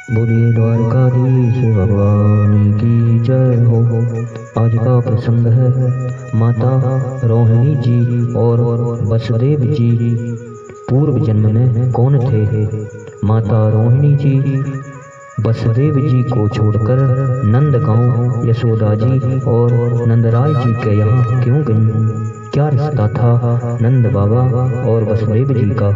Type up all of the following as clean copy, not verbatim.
बोलिए द्वारकाधीश भगवान की जय हो। आज का प्रसंग है माता रोहिणी जी और वसुदेव जी पूर्व जन्म में कौन थे। माता रोहिणी जी वसुदेव जी को छोड़कर नंदगांव यशोदा जी और नंदराय जी के यहाँ क्यों गईं? क्या रिश्ता था नंद बाबा और वसुदेव जी का?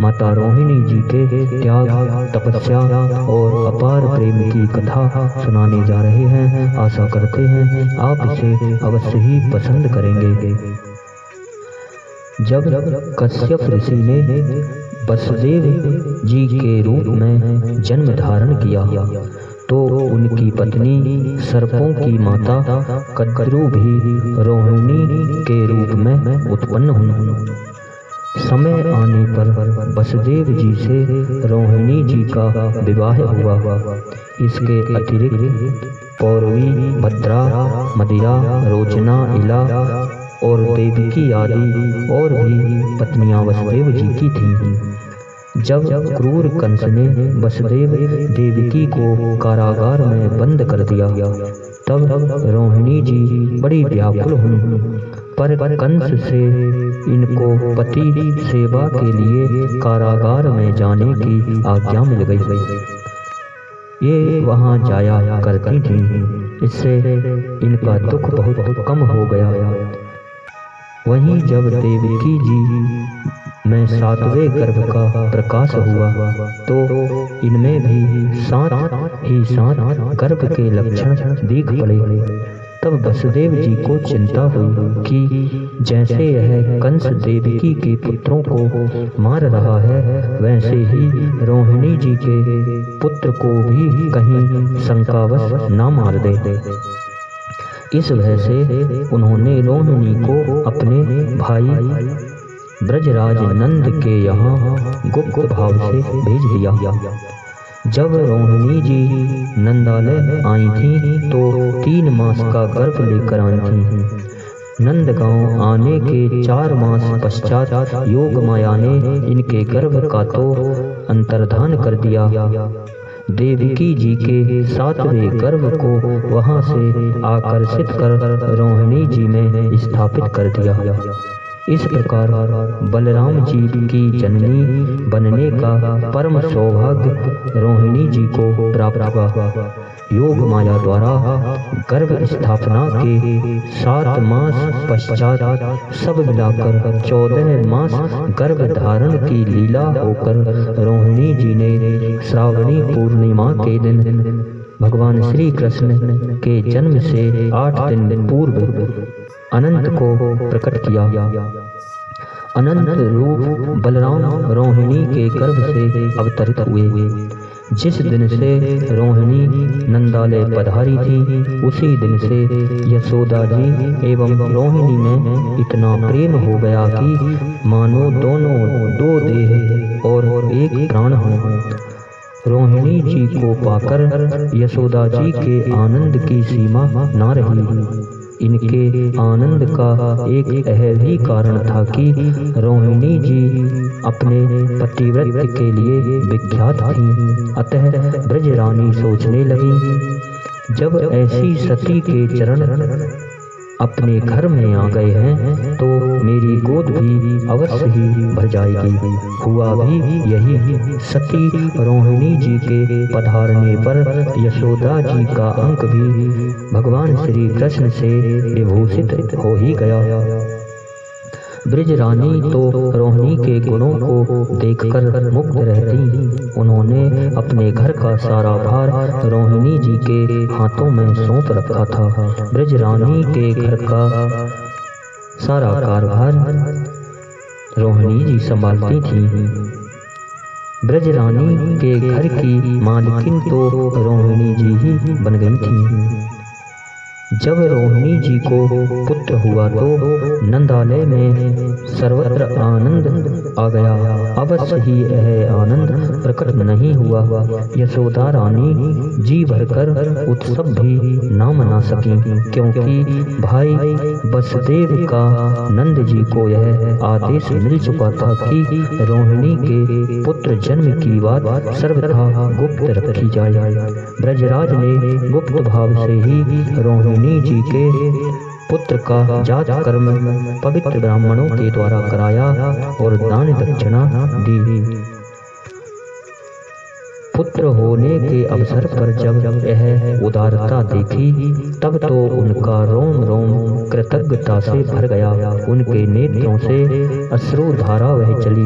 माता रोहिणी जी के त्याग, तपस्या और अपार प्रेम की कथा सुनाने जा रहे हैं। आशा करते हैं आप इसे अवश्य ही पसंद करेंगे। जब कश्यप ऋषि ने वसुदेव जी के रूप में जन्म धारण किया तो उनकी पत्नी सर्पों की माता कद्रू भी रोहिणी के रूप में उत्पन्न हुई। समय आने पर वसुदेव जी से रोहिणी जी का विवाह हुआ। इसके अतिरिक्त पौरवी, भद्रा, मदिरा, रोचना, इला और देवकी आदि और भी पत्नियां वसुदेव जी की थीं। जब क्रूर कंस ने वसुदेव देवकी को कारागार में बंद कर दिया तब रोहिणी जी बड़ी व्याकुल हुई, पर कंस से इनको पति सेवा के लिए कारागार में जाने की आज्ञा मिल गई। ये वहां जाया करती थीं, इससे इनका दुख बहुत कम हो गया। वहीं जब देवकी जी में 7वें गर्भ का प्रकाश हुआ तो इनमें भी सात गर्भ के लक्षण दिख पड़े। तब वसुदेव जी को चिंता हुई कि जैसे यह कंस देवकी के पुत्रों को मार रहा है वैसे ही रोहिणी जी के पुत्र को भी कहीं शंकावश न मार दे। इस वजह से उन्होंने रोहिणी को अपने भाई ब्रजराज नंद के यहाँ गुप्त भाव से भेज दिया। जब रोहिणी जी नंदालय आई थीं तो 3 मास का गर्भ लेकर आई थीं। नंदगांव आने के 4 मास पश्चात योग माया ने इनके गर्भ का तो अंतर्धान कर दिया। देवकी जी के 7वें गर्भ को वहां से आकर्षित कर रोहिणी जी में स्थापित कर दिया। इस प्रकार बलराम जी की जननी बनने का परम सौभाग्य रोहिणी जी को प्राप्त हुआ। योग माया द्वारा गर्भ स्थापना के 7 मास पश्चात सब मिलाकर 14 मास गर्भ धारण की लीला होकर रोहिणी जी ने श्रावणी पूर्णिमा के दिन भगवान श्री कृष्ण के जन्म से 8 दिन पूर्व अनंत को प्रकट किया। अनंत रूप बलराम रोहिणी के गर्भ से अवतरित हुए। जिस दिन से रोहिणी नंदालय पधारी थी उसी दिन से यशोदा जी एवं रोहिणी में इतना प्रेम हो गया कि मानो दोनों 2 देह और एक प्राण हो। रोहिणी जी को पाकर यशोदा जी के आनंद की सीमा न रही। इनके आनंद का एक यह भी कारण था कि रोहिणी जी अपने पतिव्रत के लिए विख्यात थीं। अतः ब्रजरानी सोचने लगी जब ऐसी सती के चरण अपने घर में आ गए हैं तो मेरी गोद भी अवश्य ही भर जाएगी। हुआ भी यही। सती रोहिणी जी के पधारने पर यशोदा जी का अंक भी भगवान श्री कृष्ण से विभूषित हो ही गया। ब्रजरानी तो रोहिणी के गुणों को देखकर मुग्ध रहती। उन्होंने अपने घर का सारा भार रोहिणी जी के हाथों में सौंप रखा था। ब्रजरानी के घर का सारा कारभार रोहिणी जी संभालती थी। ब्रजरानी के घर की मालकिन तो रोहिणी जी ही बन गई थी। जब रोहिणी जी को पुत्र हुआ तो नंदालय में सर्वत्र आनंद आ गया। अवश्य ही यह आनंद प्रकट नहीं हुआ। यशोदा रानी जी भरकर उत्सव भी न मना सकी, क्योंकि भाई वसुदेव का नंद जी को यह आदेश मिल चुका था कि रोहिणी के पुत्र जन्म की बात सर्वथा गुप्त रखी जाए। ब्रजराज ने गुप्त भाव से ही रोहिणी जी के पुत्र का जात कर्म पवित्र ब्राह्मणों के द्वारा कराया और दान दक्षिणा दी। पुत्र होने के अवसर पर जब यह उदारता देखी तब तो उनका रोम रोम कृतज्ञता से भर गया। उनके नेत्रों से अश्रुधारा बह चली।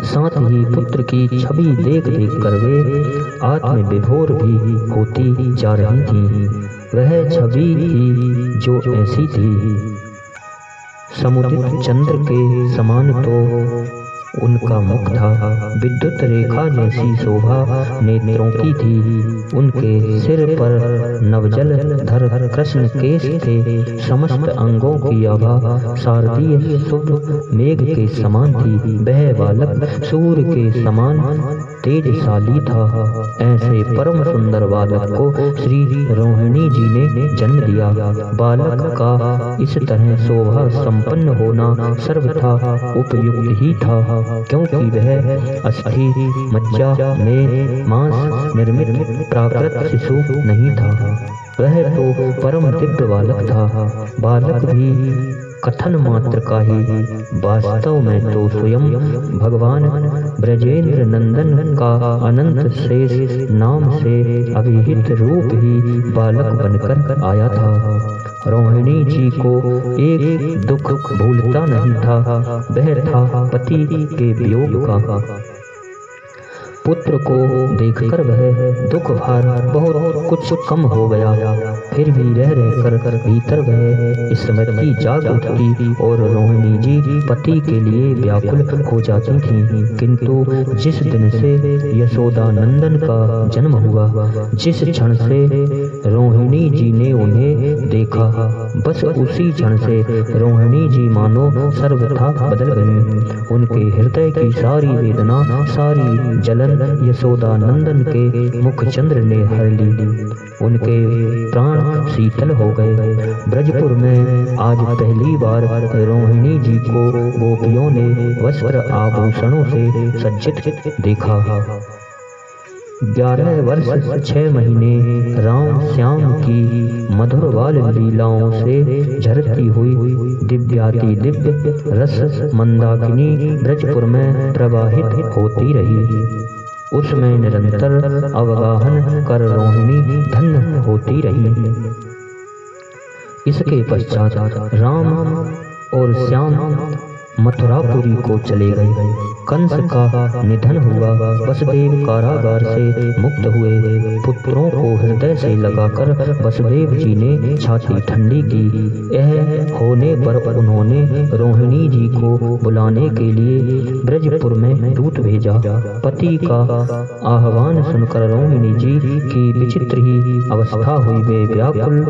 साथ ही पुत्र की छवि देख देख कर वे आत्म विभोर भी होती जा रही थी। वह छवि ही जो ऐसी थी, समुदित चंद्र के समान तो उनका मुख था। विद्युत रेखा जैसी शोभा नेत्रों की थी। उनके सिर पर नवजल धर कृष्ण केश थे। समस्त अंगों की आभा शारदीय शुभ मेघ के समान थी। वह बालक सूर्य के समान तेजशाली था। ऐसे परम सुंदर बालक को श्री रोहिणी जी ने जन्म दिया। बालक का इस तरह शोभा संपन्न होना सर्वथा उपयुक्त ही था, क्योंकि वह अस्थि मज्जा में मांस निर्मित प्राकृत शिशु नहीं था। वह तो परम दिव्य बालक था। बालक भी कथन मात्र का ही, वास्तव में तो स्वयं भगवान ब्रजेंद्र नंदन का अनंत शेष नाम से अभिहित रूप ही बालक बनकर आया था। रोहिणी जी को एक दुख भूलता नहीं था, वह था पति के वियोग का। पुत्र को देखकर वह दुख भार बहुत कुछ कम हो गया। फिर भी रह रहकर भीतर वह स्मृति जाग उठती और रोहिणी जी पति के लिए व्याकुल हो जाती थी। किंतु जिस दिन से यशोदा नंदन का जन्म हुआ, जिस क्षण से रोहिणी जी ने उन्हें देखा, बस उसी क्षण से रोहिणी जी मानो सर्वथा बदल गई। उनके हृदय की सारी वेदना, सारी जलन यशोदा नंदन के मुख चंद्र ने हर ली। उनके प्राण शीतल हो गए। ब्रजपुर में आज पहली बार रोहिणी जी को गोपियों ने वस्त्र आभूषणों से सज्जित देखा। 11 वर्ष 6 महीने राम श्याम की मधुर बाल लीलाओं से झरती हुई दिव्याति दिव्य रस मंदाकिनी ब्रजपुर में प्रवाहित होती रही। उसमें निरंतर अवगाहन कर रोहिणी धन्य होती रही। इसके पश्चात राम और श्याम मथुरापुरी को चले गए। कंस का निधन हुआ। वसुदेव कारागार से मुक्त हुए। पुत्रों को हृदय से लगाकर वसुदेव जी ने छाती ठंडी की। यह होने पर उन्होंने रोहिणी जी को बुलाने के लिए ब्रजपुर में दूत भेजा। पति का आह्वान सुनकर रोहिणी जी की विचित्र ही अवस्था हुई। वे व्याकुल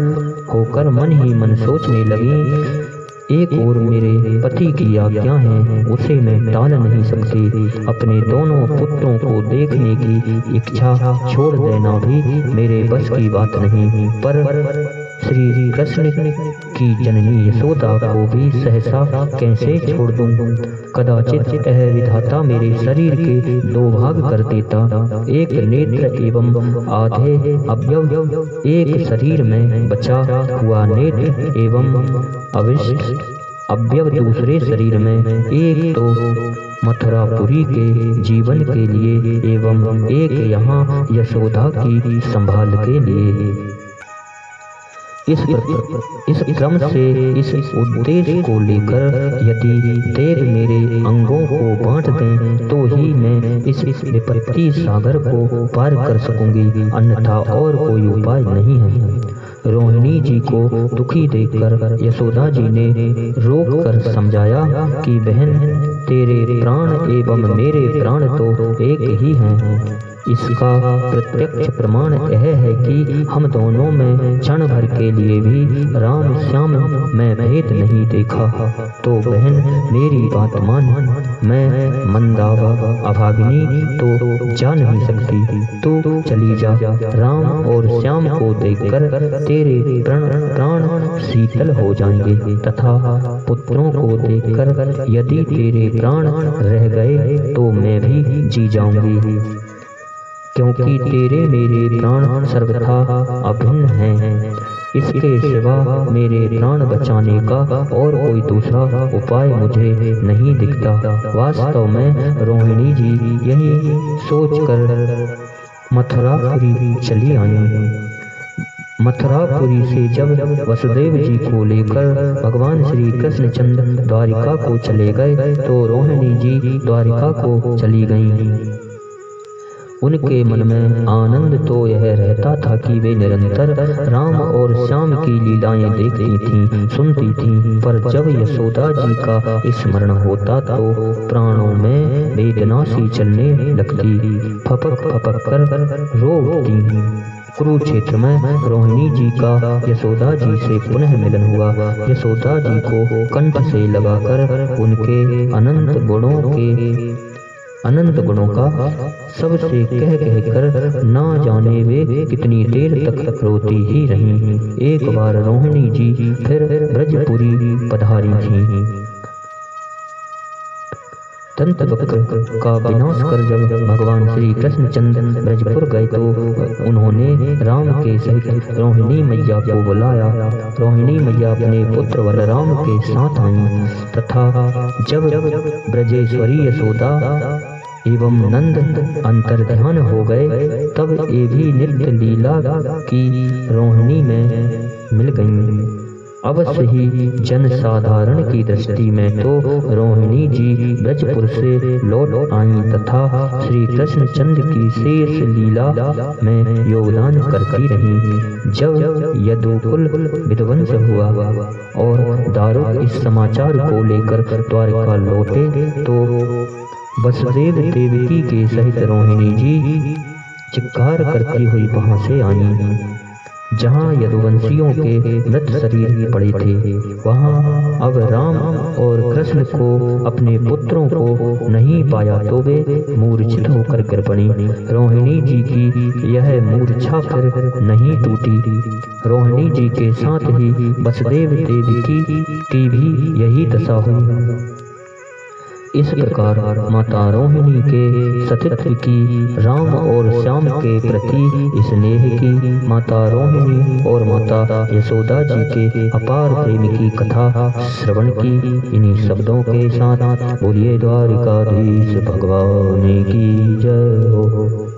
होकर मन ही मन सोचने लगी, एक ओर मेरे पति की आज्ञा है, उसे मैं टाल नहीं सकती। अपने दोनों पुत्रों को देखने की इच्छा छोड़ देना भी मेरे बस की बात नहीं। पर श्री कृष्ण की जननी यशोदा को भी सहसा कैसे छोड़ दूं? कदाचित यह विधाता मेरे शरीर के 2 भाग कर देता। एक नेत्र एवं आधे अवयव एक शरीर में बचा हुआ नेत्र एवं अवशिष्ट अवयव दूसरे शरीर में। एक तो मथुरापुरी के जीवन के लिए एवं एक यहाँ यशोदा की संभाल के लिए। इस क्रम से इस उद्देश्य को लेकर यदि देव मेरे अंगों को बांट दें तो ही मैं इस विपत्ति सागर को पार कर सकूंगी, अन्यथा और कोई उपाय नहीं है। रोहिणी जी को दुखी देखकर यशोदा जी ने रोक कर समझाया कि बहन, तेरे प्राण एवं मेरे प्राण तो एक ही हैं। इसका प्रत्यक्ष प्रमाण यह है कि हम दोनों में क्षण भर के लिए भी राम श्याम में भेद नहीं देखा। तो बहन मेरी बात मान, मैं मंदावा अभागिनी तो जा नहीं सकती, तो चली जा। राम और श्याम को देखकर तेरे प्राण शीतल हो जाएंगे तथा पुत्रों को देखकर यदि तेरे प्राण रह गए तो मैं भी जी जाऊंगी, क्योंकि तेरे मेरे प्राण सर्वथा अभिन्न हैं। इसके सिवा मेरे प्राण बचाने का और कोई दूसरा उपाय मुझे नहीं दिखता। वास्तव में रोहिणी जी यही सोचकर मथुरापुरी चली आई। मथुरापुरी से जब वसुदेव जी को लेकर भगवान श्री कृष्णचंद्र द्वारिका को चले गए तो रोहिणी जी द्वारिका को चली गईं। उनके मन में आनंद तो यह रहता था कि वे निरंतर राम और श्याम की लीलाएं देखती थीं, सुनती थीं, पर जब यशोदा जी का स्मरण होता तो प्राणों में वेदना सी चलने लगती, फपक फपक कर रो उठती। कुरुक्षेत्र में रोहिणी जी का यशोदा जी से पुनः मिलन हुआ। यशोदा जी को कंठ से लगाकर उनके अनंत गुणों का सबसे कह कर ना जाने वे कितनी देर तक रोती ही रहीं। एक बार रोहिणी जी फिर ब्रजपुरी पधारी थीं। दंतवक्र का विनाश कर जब भगवान श्री कृष्णचंद्र ब्रजपुर गए तो उन्होंने राम के सहित रोहिणी मैया को बुलाया। रोहिणी मैया अपने पुत्र बलराम के साथ आई तथा जब ब्रजेश्वरी यशोदा एवं नंद अंतर्ध्यान हो गए तब ये भी नित्य लीला की रोहिणी में मिल गईं। अवश्य ही जन साधारण की दृष्टि में तो रोहिणी जी ब्रजपुर से लौट आई तथा श्री कृष्णचंद्र की शेष लीला में योगदान करती रहीं। जब यदुकुल विध्वंस हुआ और दारुक इस समाचार को लेकर द्वारका लौटे तो वसुदेव देवकी के सहित रोहिणी जी चिक्कार करती हुई वहां से आई। जहाँ यदुवंशियों के मृत शरीर पड़े थे वहाँ अब राम और कृष्ण को अपने पुत्रों को नहीं पाया तो वे मूर्छित होकर गिर पड़ी। रोहिणी जी की यह मूर्छा फिर नहीं टूटी। रोहिणी जी के साथ ही वसुदेव देवकी की भी यही दशा हुई। इस प्रकार माता रोहिणी के सतीत्व की, राम और श्याम के प्रति स्नेह की, माता रोहिणी और माता यशोदा जी के अपार प्रेम की कथा श्रवण की। इन्हीं शब्दों के साथ बोलिए द्वारिकाधीश भगवान की जय हो।